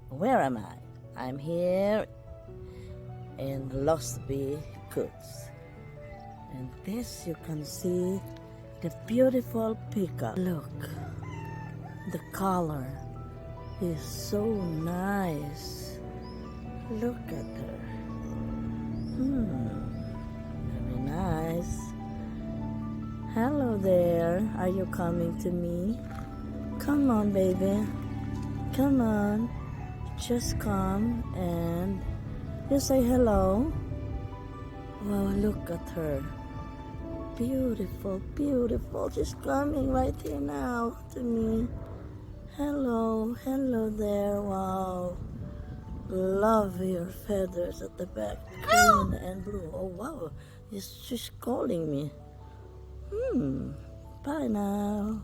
Where am I? I'm here in Losby Coots. And this you can see the beautiful peacock. Look, the color is so nice. Look at her. Very nice. Hello there. Are you coming to me? Come on, baby. Come on. Just come and you say hello. Wow, look at her. Beautiful, beautiful. She's coming right here now to me. Hello, hello there. Wow. Love your feathers at the back. Green and blue. Oh, wow. She's calling me. Bye now.